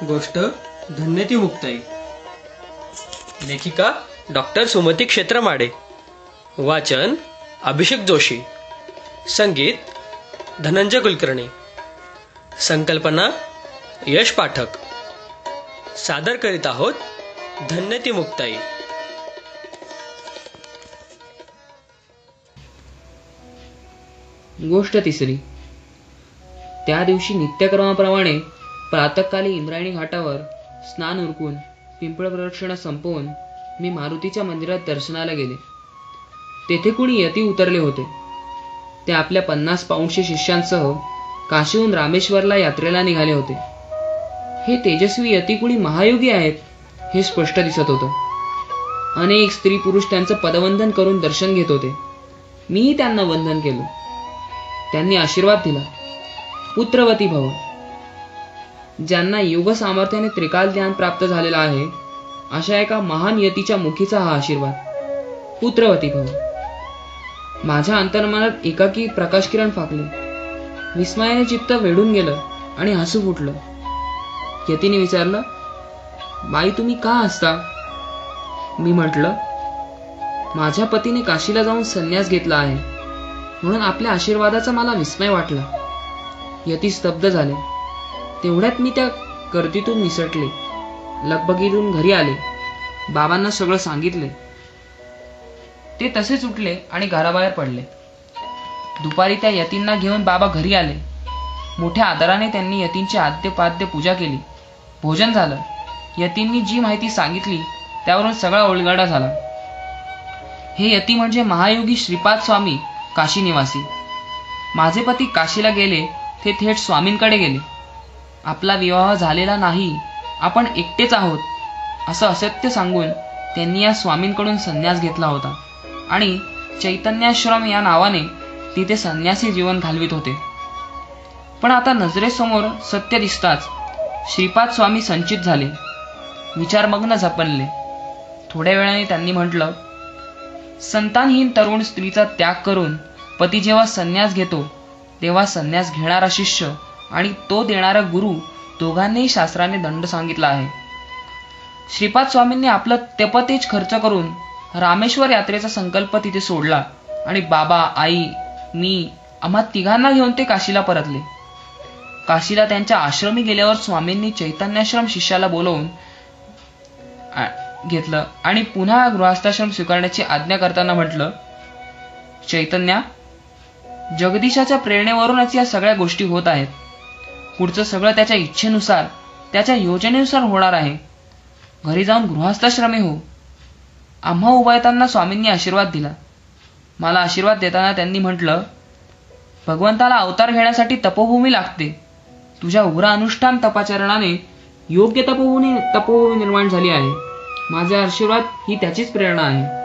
गोष्ट धन्य ती मुक्ताई. लेखिका डॉक्टर सुमती क्षेत्रमाडे. वाचन अभिषेक जोशी. संगीत धनंजय कुलकर्णी. संकल्पना यश पाठक. सादर करीत आहोत धन्य ती मुक्ताई. गोष्ट तिसरी. त्या दिवशी नित्यक्रमाप्रमाणे प्रातःकाली इंद्रायणी घाटावर स्नान उरकून पिंपळ प्रदक्षिणा संपवून मी मारुतीच्या मंदिरात दर्शनाला गेले. तेथे कुणी यती उतरले होते. ते आपल्या 50 पाऊंडशे शिष्यांसह काशीहून रामेश्वरला यात्रेला निघाले होते. हे तेजस्वी यती कुणी महायोगी आहेत हे स्पष्ट दिसत होतं. अनेक स्त्री पुरुष त्यांचं पदवंदन करून दर्शन घेत होते. मीही त्यांना वंदन केलं. त्यांनी आशीर्वाद दिला, पुत्रवती भव. ज्यांना योग सामर्थ्याने त्रिकाल ध्यान प्राप्त झालेला आहे अशा एका महान यतीच्या मुखीचा हा आशीर्वाद, पुत्रवती भव. माझ्या अंतर्मनात एकाकी प्रकाशकिरण फाकले. विस्मयाने चित्त वेढून गेलं आणि हसू फुटलं. यतीने विचारलं, बाई तुम्ही का हसता? मी म्हटलं, माझ्या पतीने काशीला जाऊन संन्यास घेतला आहे म्हणून आपल्या आशीर्वादाचा मला विस्मय वाटला. यती स्तब्ध झाले. तेवढ्यात मी त्या गर्दीतून निसटले. लगबगीतून घरी आले. बाबांना सगळं सांगितले. ते तसेच उठले आणि घराबाहेर पडले. दुपारी त्या यतींना घेऊन बाबा घरी आले. मोठ्या आदराने त्यांनी यतींची आद्यपाद्य पूजा केली. भोजन झालं. यतींनी जी माहिती सांगितली त्यावरून सगळा उलगडा झाला. हे यती म्हणजे महायोगी श्रीपाद स्वामी, काशी निवासी. माझे पती काशीला गेले ते थेट स्वामींकडे गेले. आपला विवाह झालेला नाही, आपण एकटेच आहोत असं असत्य सांगून त्यांनी या स्वामींकडून संन्यास घेतला होता आणि चैतन्याश्रम या नावाने तिथे संन्यासी जीवन घालवित होते. पण आता नजरेसमोर सत्य दिसताच श्रीपाद स्वामी संचित झाले. विचारमग्न झपणले. थोड्या वेळाने त्यांनी म्हटलं, संतानहीन तरुण स्त्रीचा त्याग करून पती जेव्हा संन्यास घेतो तेव्हा संन्यास घेणारा शिष्य आणि तो देणारा गुरु दोघांनीही शास्त्राने दंड सांगितला आहे. श्रीपाद स्वामींनी आपलं तेपतेज खर्च करून रामेश्वर यात्रेचा संकल्प तिथे सोडला आणि बाबा, आई, मी आम्हा तिघांना घेऊन ते काशीला परतले. काशीला त्यांच्या आश्रमी गेल्यावर स्वामींनी चैतन्याश्रम शिष्याला बोलवून घेतलं आणि पुन्हा गृहस्थाश्रम स्वीकारण्याची आज्ञा करताना म्हटलं, चैतन्या, जगदीशाच्या प्रेरणेवरूनच या सगळ्या गोष्टी होत आहेत. पुढचं सगळं त्याच्या इच्छेनुसार, त्याच्या योजनेनुसार होणार आहे. घरी जाऊन गृहस्थाश्रमी हो. आम्हा उभयतांना स्वामींनी आशीर्वाद दिला. मला आशीर्वाद देताना त्यांनी म्हटलं, भगवंताला अवतार घेण्यासाठी तपोभूमी लागते. तुझ्या उग्र अनुष्ठान तपाचरणाने योग्य तपोभूमी निर्माण झाली आहे. माझा आशीर्वाद ही त्याचीच प्रेरणा आहे.